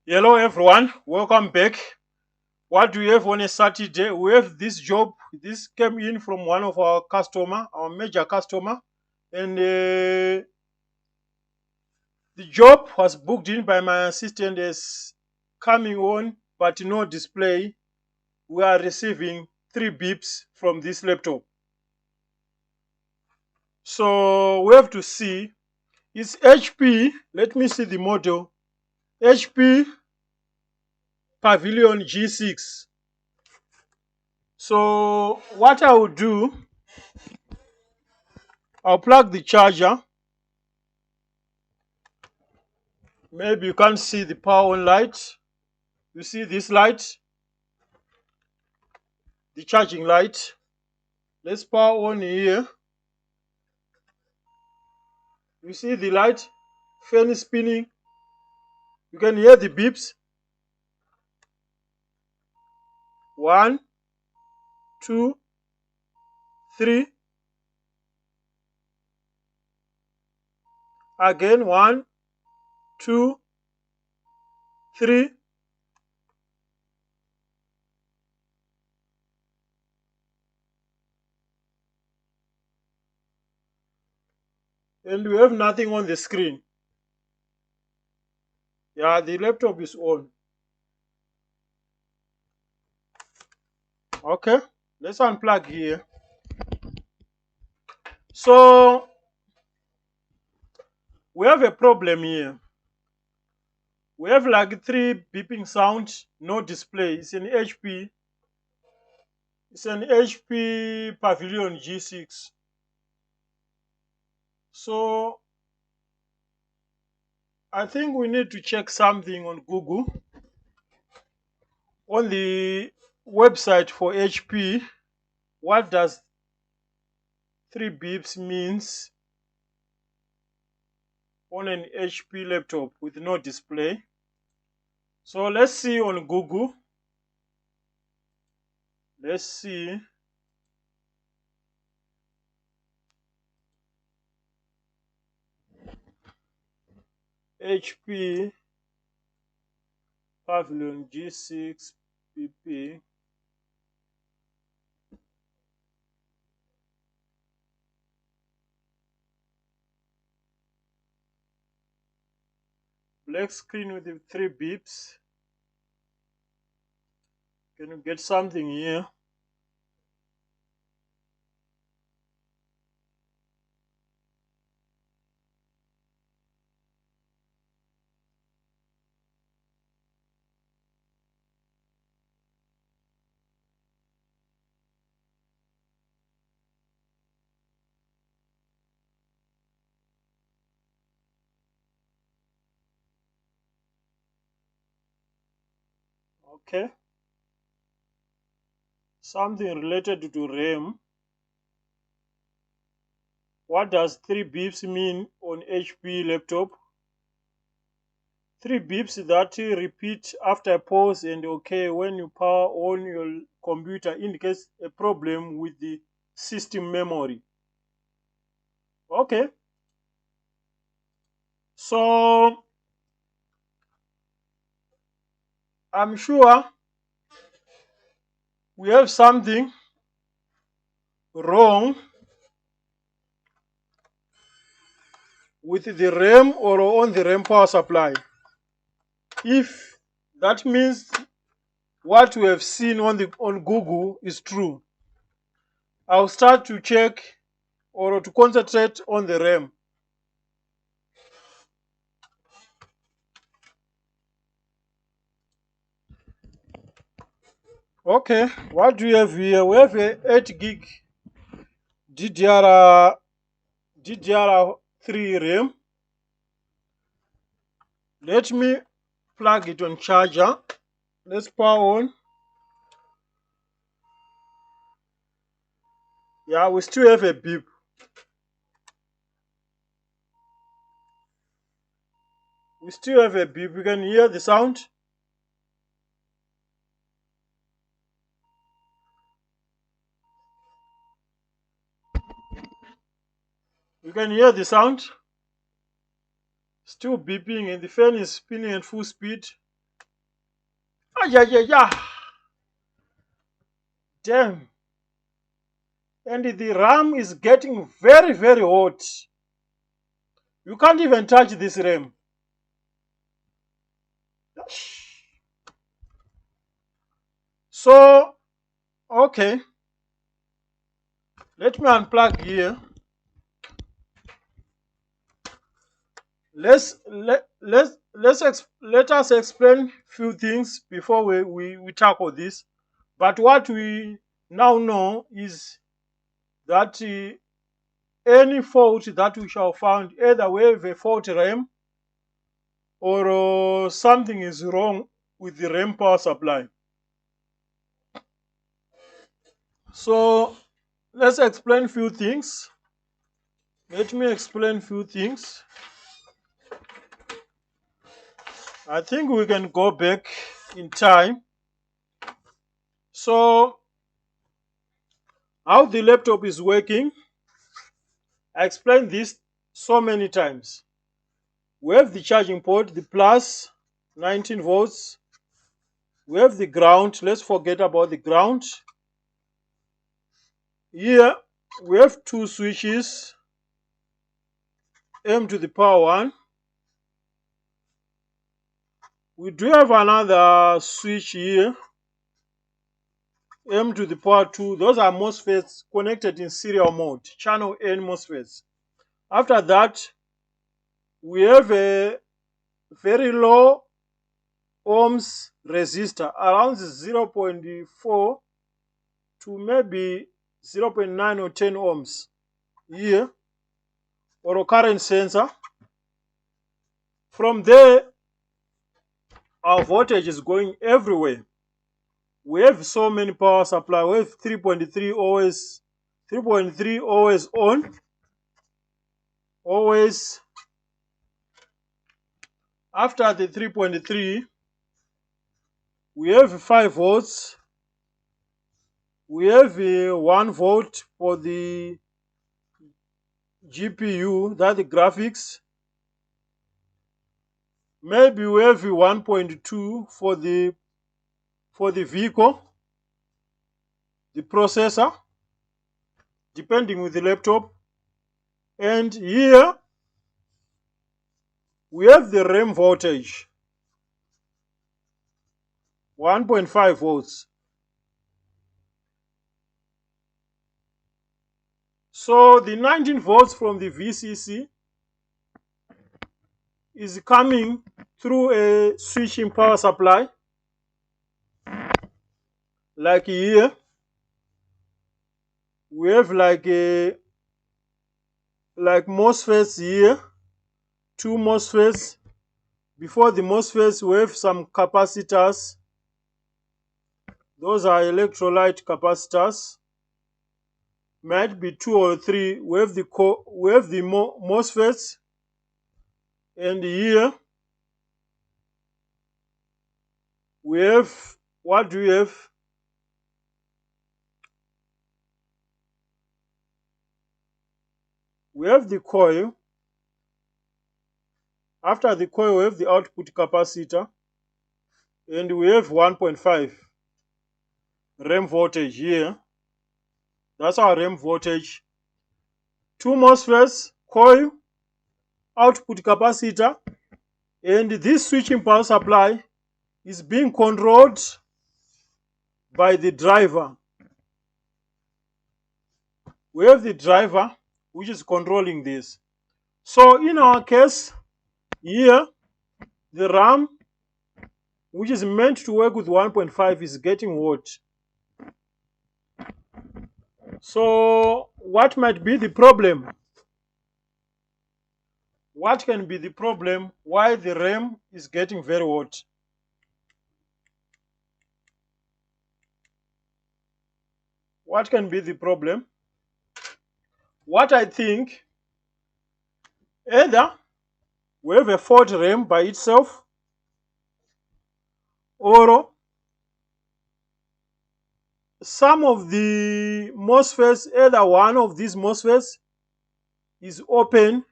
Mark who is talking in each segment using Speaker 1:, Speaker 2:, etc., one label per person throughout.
Speaker 1: Hello everyone, welcome back. What do we have on a Saturday? We have this job. This came in from one of our customer, our major customer, and the job was booked in by my assistant as coming on, but no display. We are receiving 3 beeps from this laptop. So we have to see. It's HP. Let me see the model. HP Pavilion G6. So what I will do, I'll plug the charger. Maybe you can't see the power on light. You see this light, the charging light. Let's power on here. You see the light, fan is spinning. You can hear the beeps. 1, 2, 3. Again, 1, 2, 3. And we have nothing on the screen. Yeah, the laptop is on. Okay, let's unplug here. So we have a problem here. We have like 3 beeping sound, no display. It's an HP. It's an HP Pavilion G6. So I think we need to check something on Google. On the website for HP, what does 3 beeps means on an HP laptop with no display? So let's see on Google. Let's see. HP Pavilion G6 PP. Black screen with the 3 beeps. Can you get something here? Okay. Something related to RAM. What does 3 beeps mean on HP laptop? 3 beeps that repeat after a pause and OK when you power on your computer indicates a problem with the system memory. Okay. So I'm sure we have something wrong with the RAM or on the RAM power supply. If that means what we have seen on Google is true, I'll start to check or to concentrate on the RAM. Okay, what do we have here? We have a 8 gig DDR3 RAM. Let me plug it on charger. Let's power on. Yeah, we still have a beep. We still have a beep. You can hear the sound. You can hear the sound. Still beeping and the fan is spinning at full speed. Yeah. Damn. And the RAM is getting very, very hot. You can't even touch this RAM. So, okay. Let me unplug here. Let us explain few things before we tackle this. But what we now know is that any fault that we shall find, either we have a faulty RAM or something is wrong with the RAM power supply. So let's explain few things. Let me explain few things. I think we can go back in time. So how the laptop is working, I explained this so many times. We have the charging port, the plus 19 volts. We have the ground. Let's forget about the ground. Here we have two switches, M to the power 1. We do have another switch here, M to the power 2. Those are MOSFETs connected in serial mode, channel N MOSFETs. After that, we have a very low ohms resistor, around 0.4 to maybe 0.9 or 10 ohms here, or a current sensor. From there, our voltage is going everywhere. We have so many power supply. We have 3.3 always on, always. After the 3.3, we have 5 volts. We have 1 volt for the GPU, that's the graphics. Maybe we have 1.2 for the vehicle, the processor, depending with the laptop. And here we have the RAM voltage, 1.5 volts. So the 19 volts from the VCC is coming through a switching power supply, like here. We have like MOSFETs here, 2 MOSFETs. Before the MOSFETs, we have some capacitors. Those are electrolyte capacitors. Might be 2 or 3. We have the MOSFETs, and here we have, what do we have? We have the coil. After the coil, we have the output capacitor, and we have 1.5 RAM voltage here. That's our RAM voltage. 2 MOSFETs, coil, output capacitor, and this switching power supply is being controlled by the driver. We have the driver which is controlling this. So in our case, here the RAM, which is meant to work with 1.5, is getting hot. So what might be the problem? What can be the problem why the RAM is getting very hot? What can be the problem? What I think, either we have a fault RAM by itself, or some of the MOSFETs, either one of these MOSFETs is open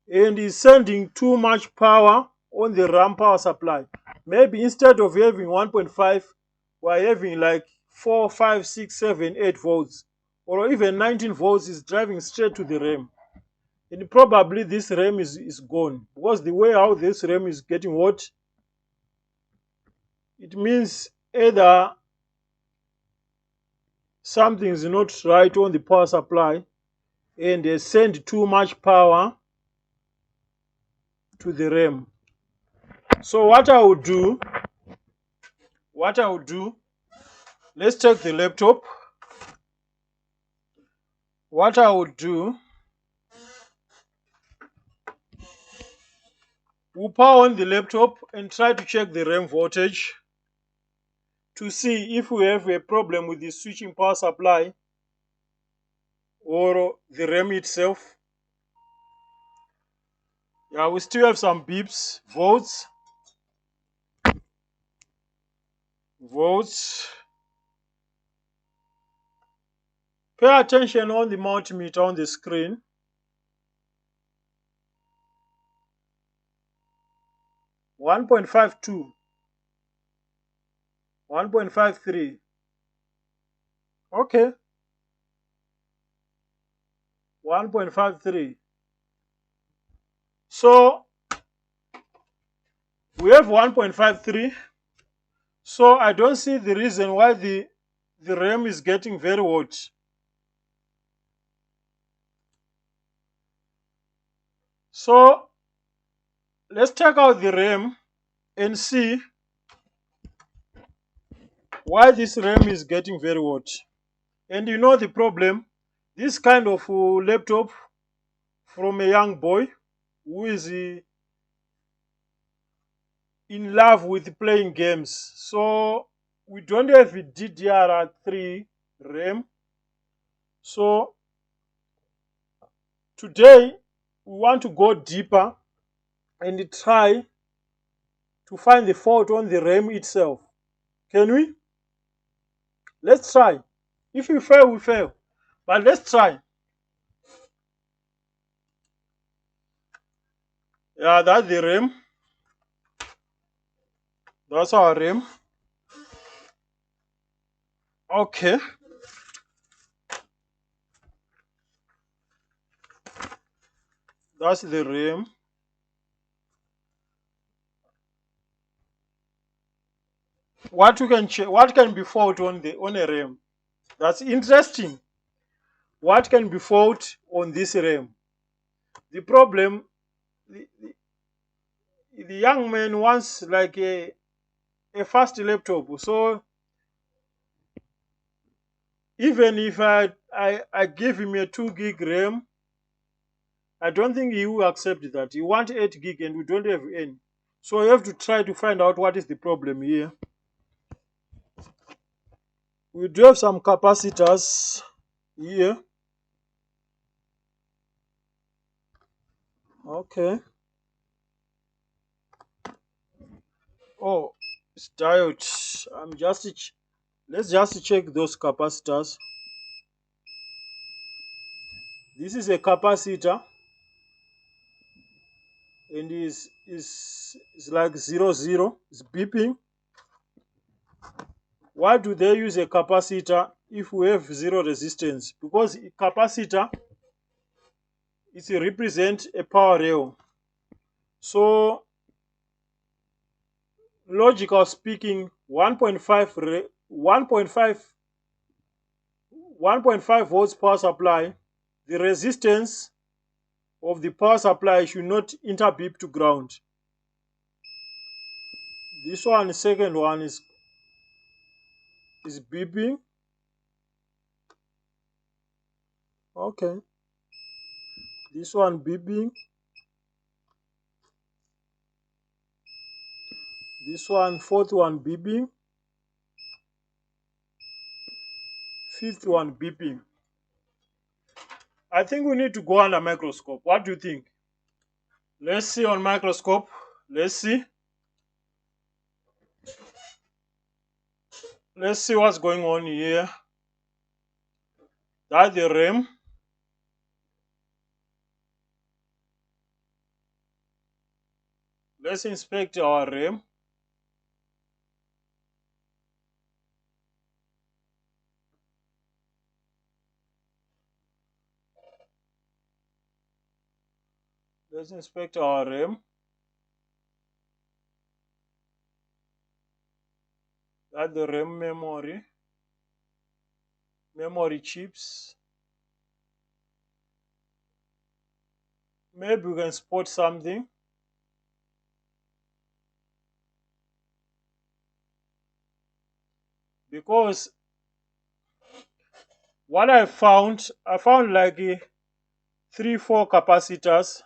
Speaker 1: and is sending too much power on the RAM power supply. maybe instead of having 1.5, we're having like 4, 5, 6, 7, 8 volts, or even 19 volts is driving straight to the RAM. And probably this RAM is gone, because the way how this RAM is getting hot, it means either something is not right on the power supply and they send too much power to the RAM. So what I would do, let's take the laptop. What I would do, we'll power on the laptop and try to check the RAM voltage to see if we have a problem with the switching power supply or the RAM itself. Yeah, we still have some beeps, volts. Pay attention on the multimeter on the screen. 1.52, 1.53. Okay. 1.53. So we have 1.53. So I don't see the reason why the RAM is getting very hot. So let's take out the RAM and see why this RAM is getting very hot. And you know the problem, this kind of laptop from a young boy who is in love with playing games. So we don't have a DDR3 RAM. So today we want to go deeper and try to find the fault on the RAM itself. Can we? Let's try. If we fail, we fail. But let's try. Yeah, that's the RAM. That's our RAM. Okay. That's the RAM. What can be fault on a RAM? That's interesting. What can be fault on this RAM? The problem, the young man wants like a fast laptop. So even if I give him a 2 gig RAM, I don't think he will accept that. He wants 8 gig and we don't have any. So you have to try to find out what is the problem here. We do have some capacitors here. Okay. Oh, it's diode. Let's just check those capacitors. This is a capacitor and is like 00. It's beeping. Why do they use a capacitor if we have zero resistance? Because a capacitor it represents a power rail. So logical speaking, 1.5 volts power supply, the resistance of the power supply should not interbeep to ground. This one, the second one is beeping. Okay. This one beeping. This one, fourth one beeping. Fifth one beeping. I think we need to go under microscope. What do you think? Let's see on microscope. Let's see. Let's see what's going on here. That's the RAM. Let's inspect our RAM. Let's inspect our RAM. That's the RAM memory chips. Maybe we can spot something. Because what I found like 3-4 capacitors,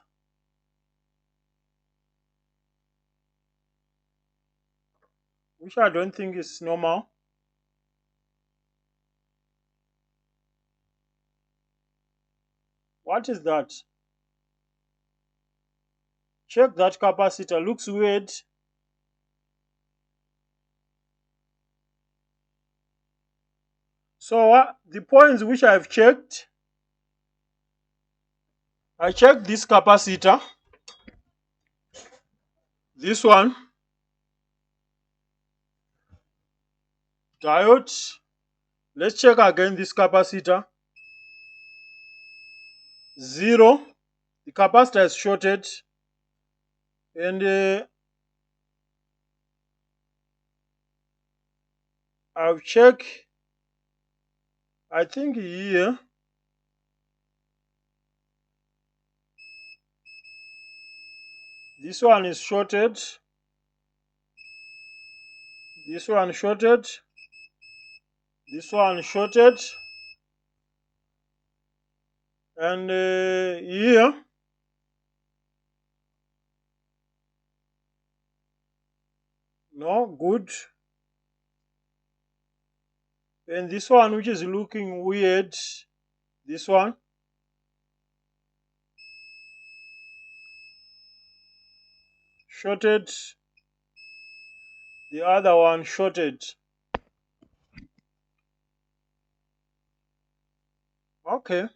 Speaker 1: which I don't think is normal. What is that? Check that capacitor, looks weird. So the points which I've checked, I checked this capacitor, this one, diode. Let's check again this capacitor. 0. The capacitor is shorted. And I've checked, I think here, this one is shorted. This one shorted. This one shorted. And here, no, good. And this one, which is looking weird, this one, shorted. The other one shorted. Okay.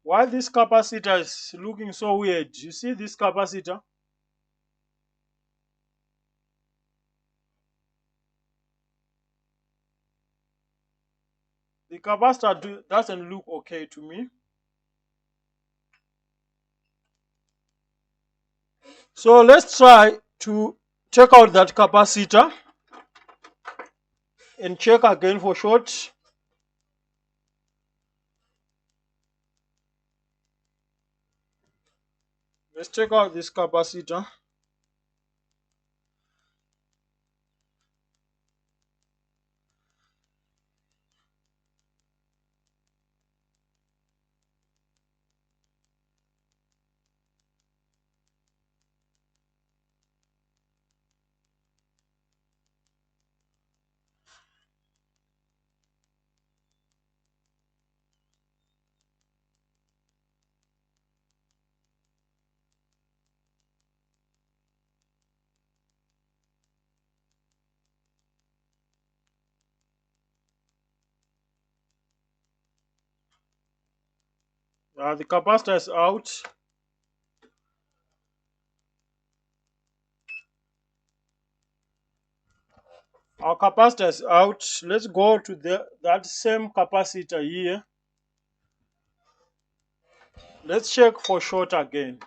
Speaker 1: Why this capacitor is looking so weird? You see this capacitor? The capacitor doesn't look okay to me. So let's try to take out that capacitor and check again for short. Let's check out this capacitor. The capacitor is out. Our capacitor is out. Let's go to that same capacitor here. Let's check for short again.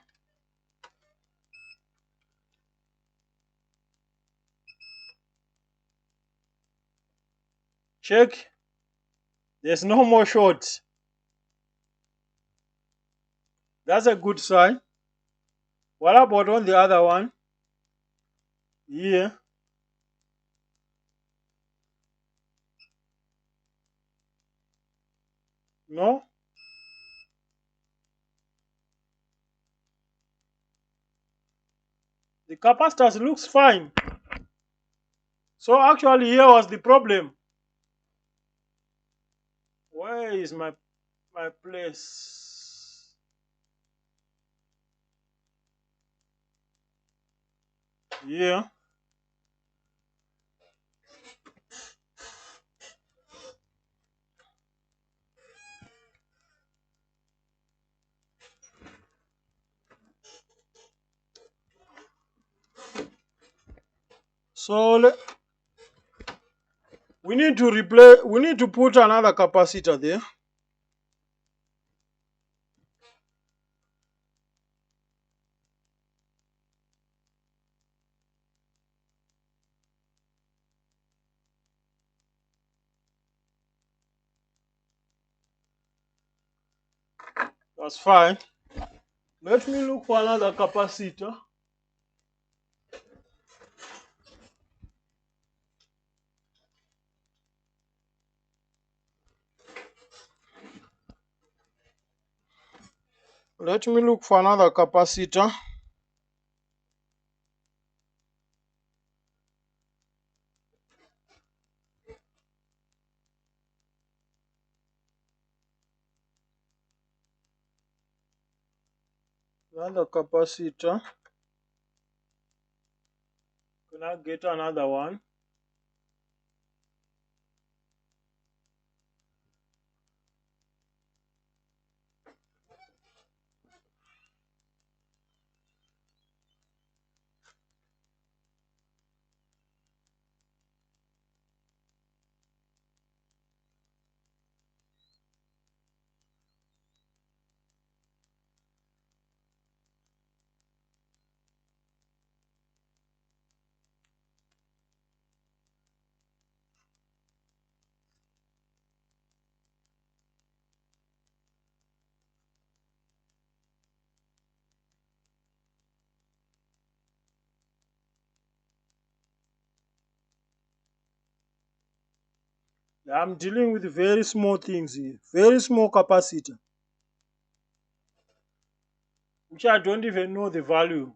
Speaker 1: Check. There's no more short. That's a good sign. What about on the other one? Here. No. The capacitor looks fine. So actually here was the problem. Where is my place? Here. So we need to put another capacitor there. That's fine. Let me look for another capacitor. Let me look for another capacitor. Another capacitor. Can I get another one? I'm dealing with very small things here. Very small capacitor, which I don't even know the value.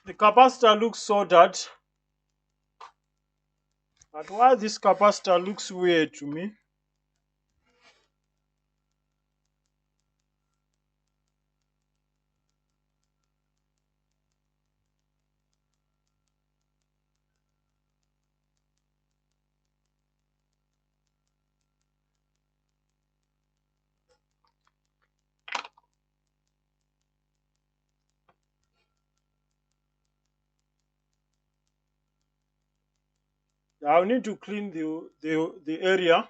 Speaker 1: The capacitor looks soldered. But why this capacitor looks weird to me? I'll need to clean the area.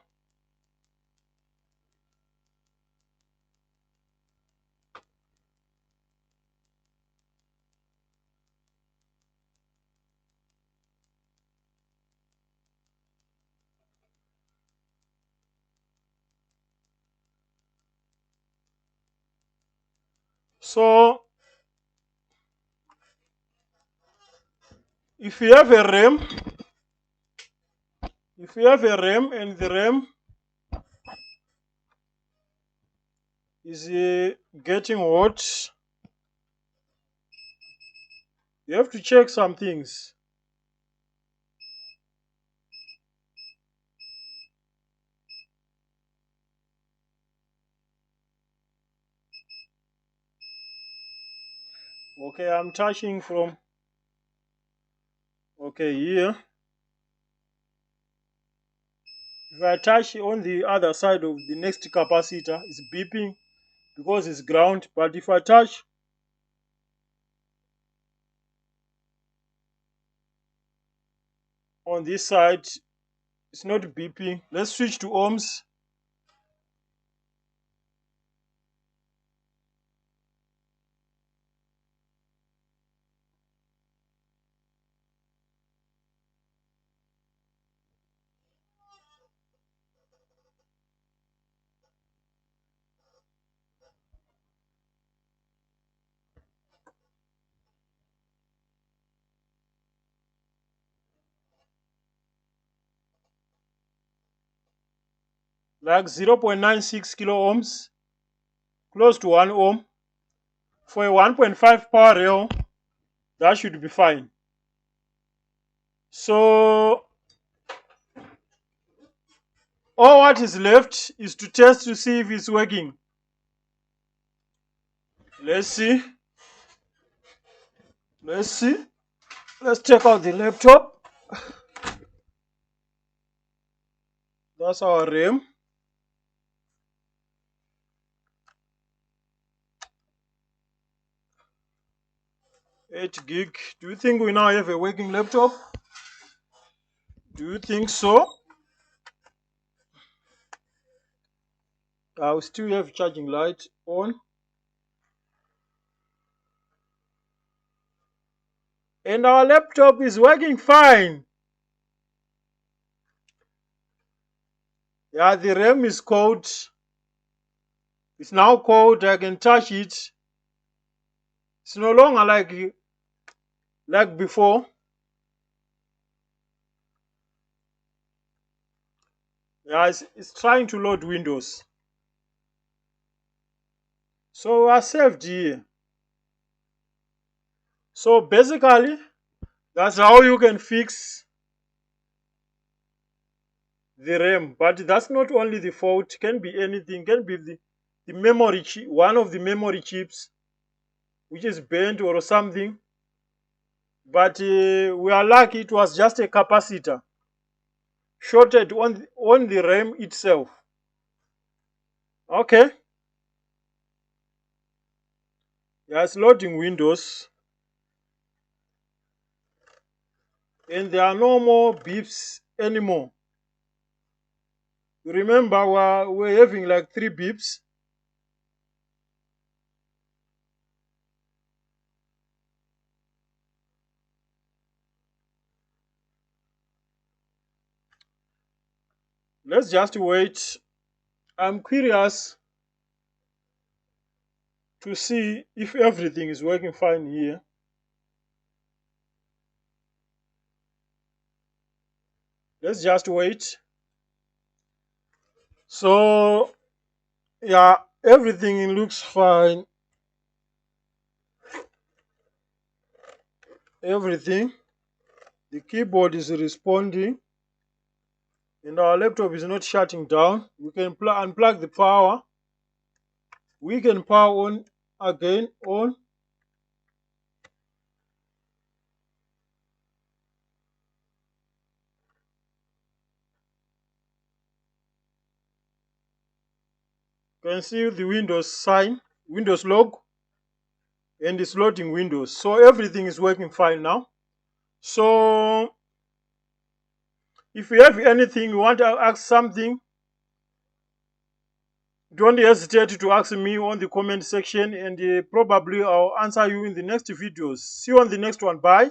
Speaker 1: So if you have a RAM, and the RAM is getting hot, you have to check some things. Okay, I'm touching from here. If I touch on the other side of the next capacitor, it's beeping because it's ground. But if I touch on this side, it's not beeping. Let's switch to ohms. Like 0.96 kilo ohms, close to 1 ohm. For a 1.5 power rail, that should be fine. So all what is left is to test to see if it's working. Let's see. Let's check out the laptop. That's our RAM. 8 gig. Do you think we now have a working laptop? Do you think so? I'll still have charging light on. And our laptop is working fine. Yeah, the RAM is cold. It's now cold. I can touch it. It's no longer like before. Yeah, it's trying to load Windows. So we are saved here. So basically, that's how you can fix the RAM. But that's not only the fault. Can be anything. Can be the memory chip, one of the memory chips, which is bent or something. But we are lucky it was just a capacitor shorted on the RAM itself. Okay. Yeah, it's loading Windows. And there are no more beeps anymore. Remember, we're having like 3 beeps. Let's just wait. I'm curious to see if everything is working fine here. Let's just wait. So, yeah, everything looks fine. Everything. The keyboard is responding. And our laptop is not shutting down. We can unplug the power. We can power on again, on. You can see the Windows sign, Windows log, and it's loading Windows. So everything is working fine now. So if you have anything, you want to ask something, don't hesitate to ask me on the comment section, and probably I'll answer you in the next videos. See you on the next one. Bye.